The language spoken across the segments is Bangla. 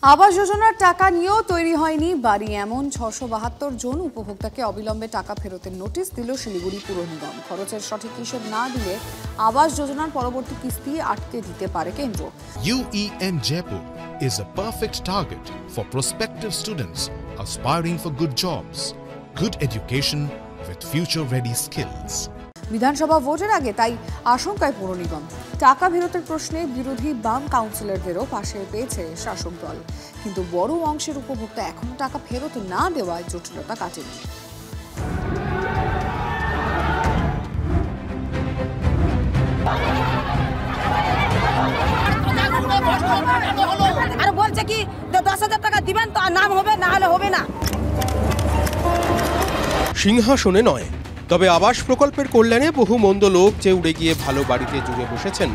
আবাস যোজনার টাকা নিয়েও তৈরি হয়নি বাড়ি, এমন ৬৭২ জন উপভোক্তাকে অবিলম্বে টাকা ফেরতের নোটিশ দিল শিলিগুড়ি পুর নিগম। খরচের সঠিক হিসেব না দিলে আবাস যোজনার পরবর্তী কিস্তি আটকে দিতে পারে কেন্দ্র। UEN Jaipur is a perfect target for prospective students aspiring for good jobs, good education with future-ready skills. বিধানসভা ভোটের আগে তাই আশঙ্কায় পুর নিগম। টাকা ফেরতের প্রশ্নে বিরোধী বাম কাউন্সিলরদেরও পাশে পেয়েছে শাসক দল, কিন্তু বড় অংশের উপভোক্তা এখনো টাকা ফেরত না দেওয়ায় জটিলতা কাটেনি। আর বলছে কি 10,000 টাকা দিবেন তো নাম হবে, না হলে হবে না। সিংহাসনে নয়, তবে আবাস প্রকল্পের কল্যাণে বহু মন্দ লোক যে উড়ে গিয়ে ভালো বাড়িতে জুড়ে বসেছেন,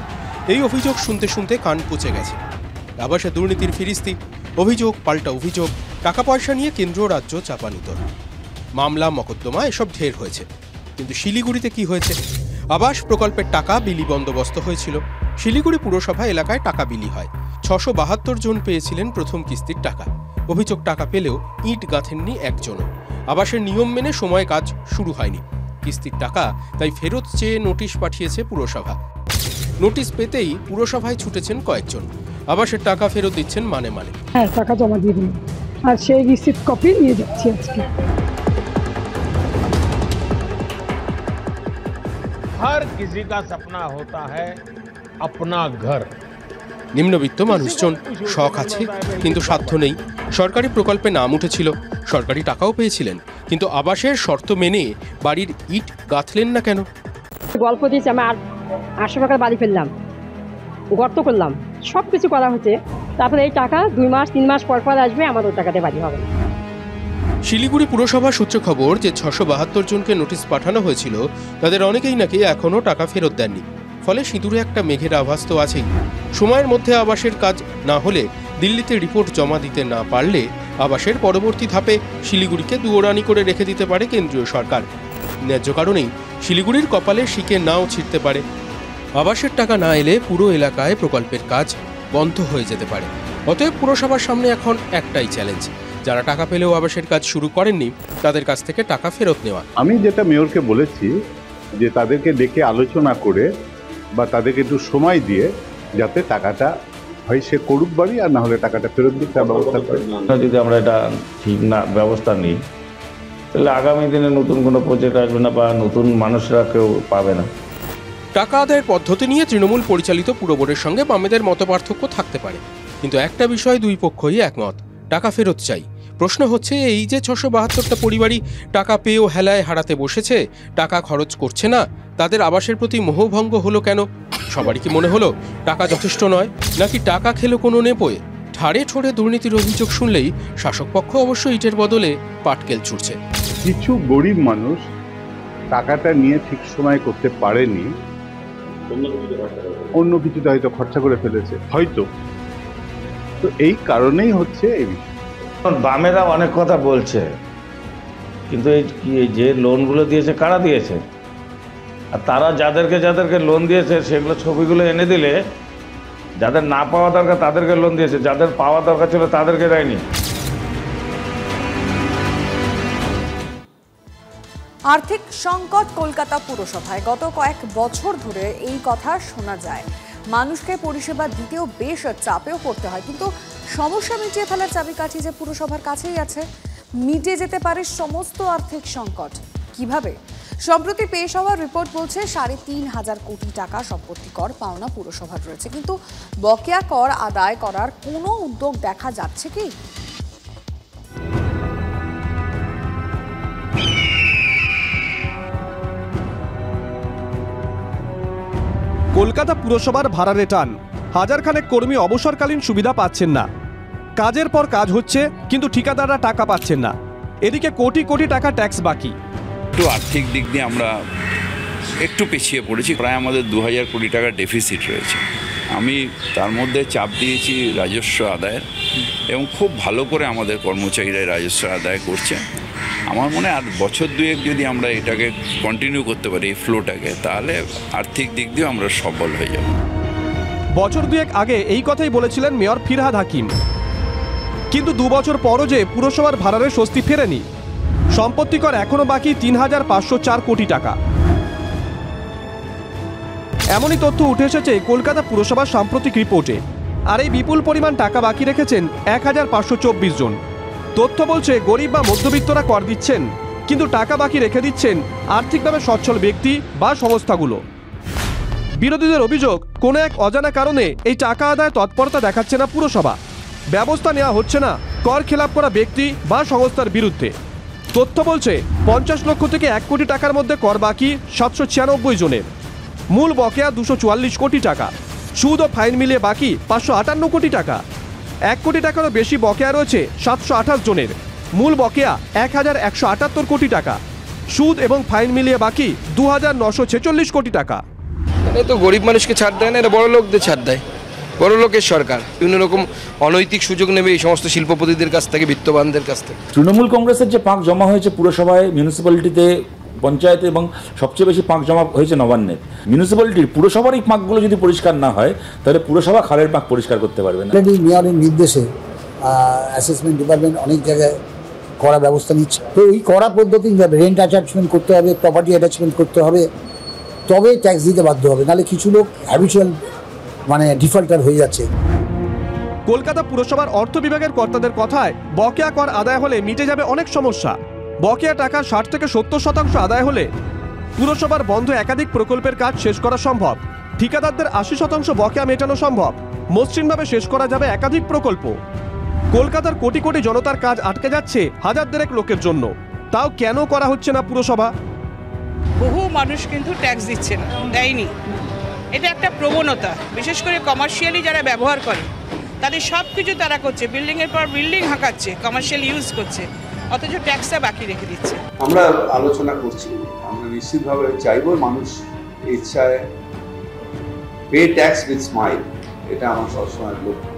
এই অভিযোগ শুনতে শুনতে কান পচে গেছে। আবাসে দুর্নীতির ফিরিস্তি, অভিযোগ পাল্টা অভিযোগ, টাকা পয়সা নিয়ে কেন্দ্র রাজ্য চাপানুতর, মামলা মকদ্দমা এসব ঢের হয়েছে। কিন্তু শিলিগুড়িতে কি হয়েছে? আবাস প্রকল্পের টাকা বিলি বন্দোবস্ত হয়েছিল। শিলিগুড়ি পুরসভা এলাকায় টাকা বিলি হয়। ৬৭২ জন পেয়েছিলেন প্রথম কিস্তির টাকা। অভিযোগ টাকা পেলেও ইট গাঁথেননি একজনও। আবাসের নিয়ম মেনে সময় কাজ শুরু হয়নি। কিস্তির টাকা তাই ফেরত চেয়ে নোটিশ পাঠিয়েছে পুরসভা। নোটিশ পেতেই পুরসভায় ছুটেছেন কয়েকজন। আবাসের টাকা ফেরত দিচ্ছেন মানে মানে। হ্যাঁ, টাকা জমা দিয়ে দিন, আর সেই রিসিপ্ট কপি নিয়ে যাচ্ছি আজকে। हर किसी का सपना होता है अपना घर। নিম্নবিত্ত মানুষজন শখ আছে, কিন্তু সাধ্য নেই। সরকারি প্রকল্পে নাম উঠেছিল, সরকারি টাকাও পেয়েছিলেন, কিন্তু আবাসের শর্ত মেনে বাড়ির ইট গাঁথলেন না কেন? গল্প দিয়েছি, আমি 800 টাকার বাড়ি ফেললাম, গর্ত করলাম, সব কিছু করা হচ্ছে। তারপরে এই টাকা 2 মাস 3 মাস পর পর আসবে, আমার ওই টাকাতে বাড়ি হবে। শিলিগুড়ি পুরসভা সূত্রে খবর যে ৬৭২ জনকে নোটিশ পাঠানো হয়েছিল, তাদের অনেকেই নাকি এখনও টাকা ফেরত দেননি। ফলে সিঁদুরে একটা মেঘের আভাস তো আছেই। সময়ের মধ্যে আবাসের কাজ না হলে, দিল্লিতে রিপোর্ট জমা দিতে না পারলে আবাসের পরবর্তী ধাপে শিলিগুড়িকে দুয়োরানি করে রেখে দিতে পারে কেন্দ্রীয় সরকার। ন্যায্য কারণেই শিলিগুড়ির কপালে শিকে নাও ছিঁড়তে পারে। আবাসের টাকা না এলে পুরো এলাকায় প্রকল্পের কাজ বন্ধ হয়ে যেতে পারে। অতএব পুরসভার সামনে এখন একটাই চ্যালেঞ্জ, যারা টাকা পেলেও আবাসের কাজ শুরু করেননি তাদের কাছ থেকে টাকা ফেরত নেওয়া। আমি যেটা মেয়রকে বলেছি যে তাদেরকে ডেকে আলোচনা করে বা তাদেরকে একটু সময় দিয়ে যাতে টাকাটা হয় সে করুক বাড়ি, আর না হলে টাকাটা ফেরত দিতে ব্যবস্থা করে। যদি আমরা এটা ঠিক না ব্যবস্থা নিই, তাহলে আগামী দিনে নতুন কোনো প্রজেক্ট আসবে না বা নতুন মানুষরা কেউ পাবে না। টাকা আদায়ের পদ্ধতি নিয়ে তৃণমূল পরিচালিত পুর বোর্ডের সঙ্গে বামেদের মতপার্থক্য থাকতে পারে, কিন্তু একটা বিষয় দুই পক্ষই একমত, টাকা ফেরত চাই। প্রশ্ন হচ্ছে, এই যে ৬৭২টা পরিবারই টাকা পেয়েও হেলায় হারাতে বসেছে, টাকা খরচ করছে না, তাদের আবাসের প্রতি মোহভঙ্গ হলো কেন? সবারই কি মনে হলো টাকা যথেষ্ট নয়, নাকি টাকা খেলো কোনো নেপোয়ে? ঠাড়ে ঠোড়ে দুর্নীতির অভিযোগ শুনলেই শাসক পক্ষ অবশ্য ইটের বদলে পাটকেল ছুড়ছে। কিছু গরিব মানুষ টাকাটা নিয়ে ঠিক সময় করতে পারেনি, অন্য কিছুতে হয়তো খরচা করে ফেলেছে হয়তো, তো এই কারণেই হচ্ছে এই বিষয়। বামেরা অনেক কথা বলছে, কিন্তু এই যে লোনগুলো দিয়েছে কারা দিয়েছে, আর তারা যাদেরকে লোন দিয়েছে সেগুলো ছবিগুলো এনে দিলে যাদের না পাওয়া দরকার তাদেরকে লোন দিয়েছে, যাদের পাওয়া দরকার ছিল তাদেরকে দেয়নি। আর্থিক সংকট কলকাতা পুরসভায়। গত কয়েক বছর ধরে এই কথা শোনা যায়। মানুষকে পরিষেবা দিতেও বেশ চাপেও পড়তে হয়, কিন্তু সমস্যা মিটিয়ে ফেলার চাবিকাঠি যে পুরসভার কাছেই আছে। মিটে যেতে পারে সমস্ত আর্থিক সংকট। কিভাবে? সম্প্রতি পেশ হওয়া রিপোর্ট বলছে ৩,৫০০ কোটি টাকা সম্পত্তি কর পাওনা পুরসভার রয়েছে, কিন্তু বকেয়া কর আদায় করার কোনো উদ্যোগ দেখা যাচ্ছে কি? কলকাতা পুরসভার ভাড়ারে টান, হাজারখানেক কর্মী অবসরকালীন সুবিধা পাচ্ছেন না। কাজের পর কাজ হচ্ছে, কিন্তু ঠিকাদাররা টাকা পাচ্ছেন না। এদিকে কোটি কোটি টাকা ট্যাক্স বাকি। একটু আর্থিক দিক দিয়ে আমরা একটু পিছিয়ে পড়েছি, প্রায় আমাদের ২,০০০ কোটি টাকার ডেফিসিট রয়েছে। আমি তার মধ্যে চাপ দিয়েছি রাজস্ব আদায়ের, এবং খুব ভালো করে আমাদের কর্মচারীরা রাজস্ব আদায় করছে। আমার মনে হয় আর বছর দুয়েক যদি আমরা এটাকে কন্টিনিউ করতে পারি এই ফ্লোটাকে, তাহলে আর্থিক দিক দিয়ে আমরা সফল হয়ে যাব। বছর দুয়েক আগে এই কথাই বলেছিলেন মেয়র ফিরহাদ হাকিম। কিন্তু 2 বছর পরও যে পুরসভার ভাড়ারে স্বস্তি ফেরেনি। সম্পত্তি কর এখনো বাকি 3,504 কোটি টাকা। এমনই তথ্য উঠে এসেছে কলকাতা পুরসভার সাম্প্রতিক রিপোর্টে। আর এই বিপুল পরিমাণ টাকা বাকি রেখেছেন 1,524 জন। তথ্য বলছে গরিব বা মধ্যবিত্তরা কর দিচ্ছেন, কিন্তু টাকা বাকি রেখে দিচ্ছেন আর্থিকভাবে সচ্ছল ব্যক্তি বা সংস্থাগুলো। বিরোধীদের অভিযোগ, কোনো এক অজানা কারণে এই টাকা আদায় তৎপরতা দেখাচ্ছে না পুরসভা। ব্যবস্থা নেওয়া হচ্ছে না কর খেলাপ করা ব্যক্তি বা সংস্থার বিরুদ্ধে। তথ্য বলছে 50 লক্ষ থেকে 1 কোটি টাকার মধ্যে কর বাকি 796 জনের। মূল বকেয়া 244 কোটি টাকা। সুদ ও ফাইন মিলিয়ে বাকি 558 কোটি টাকা। 1 কোটি টাকারও বেশি বকেয়া রয়েছে 728 জনের। মূল বকেয়া 1178 কোটি টাকা। সুদ এবং ফাইন মিলিয়ে বাকি 2946 কোটি টাকা। এটা তো গরিব মানুষকে ছাড় দেয় না, এটা বড় লোকদের ছাড় দেয়। বড় লোকের সরকার বিভিন্ন রকম অনৈতিক সুযোগ নেবে এই সমস্ত শিল্পপতিদের কাছ থেকে, বিত্তবানদের কাছ থেকে। তৃণমূল কংগ্রেসের যে পাঁক জমা হয়েছে পুরসভায়, মিউনিসিপ্যালিটিতে, পঞ্চায়েতে এবং সবচেয়ে বেশি পাঁক জমা হয়েছে নবান্নের। মিউনিসিপ্যালিটির পুরসভার এই পাঁকগুলো যদি পরিষ্কার না হয় তাহলে পুরসভা খালের পাঁক পরিষ্কার করতে পারবে না। মেয়রের নির্দেশে অ্যাসেসমেন্ট ডিপার্টমেন্ট অনেক জায়গায় করা ব্যবস্থা নিচ্ছে। তো এই করা পদ্ধতি রেন্ট অ্যাটাচমেন্ট করতে হবে, প্রপার্টি অ্যাটাচমেন্ট করতে হবে, তবে ট্যাক্স দিতে বাধ্য হবে, নাহলে কিছু লোক হ্যাবিচুয়াল ডিফল্টার হয়ে যাচ্ছে। কলকাতা পুরসভার অর্থ বিভাগের কর্তাদের কথায় বকেয়া কর আদায় হলে মিটে যাবে অনেক সমস্যা। বকেয়া টাকা 60 থেকে 70% আদায় হলে পুরসভার বন্ধ একাধিক প্রকল্পের কাজ শেষ করা সম্ভব। ঠিকাদারদের 80% বকেয়া মেটানো সম্ভব। মসৃণভাবে শেষ করা যাবে একাধিক প্রকল্প। কলকাতার কোটি কোটি জনতার কাজ আটকে যাচ্ছে হাজার দেড়েক লোকের জন্য। তাও কেন করা হচ্ছে না পুরসভা? বহু মানুষ কিন্তু ট্যাক্স দিচ্ছে না, দেয়নি। এটা একটা প্রবণতা, বিশেষ করে কমার্শিয়ালি যারা ব্যবহার করে তাদের সব কিছু তারা করছে, বিল্ডিংয়ের পর বিল্ডিং হাঁকাচ্ছে, কমার্শিয়াল ইউজ করছে, অথচ ট্যাক্সটা বাকি রেখে দিচ্ছে। আমরা আলোচনা করছি, আমরা নিশ্চিতভাবে চাইবো মানুষ ইচ্ছায় পে ট্যাক্স উইথ স্মাইল, এটা আমার সবসময় লক্ষ্য।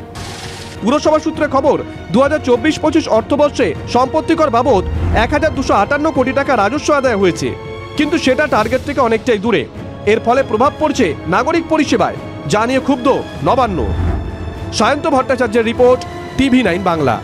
পুরসভা সূত্রে খবর, 2024-25 অর্থবর্ষে সম্পত্তি কর বাবদ 1,258 কোটি টাকা রাজস্ব আদায় হয়েছে, কিন্তু সেটা টার্গেট থেকে অনেকটাই দূরে। এর ফলে প্রভাব পড়ছে নাগরিক পরিষেবায়, যা নিয়ে ক্ষুব্ধ নবান্ন। সায়ন্ত ভট্টাচার্যের রিপোর্ট, TV9 বাংলা।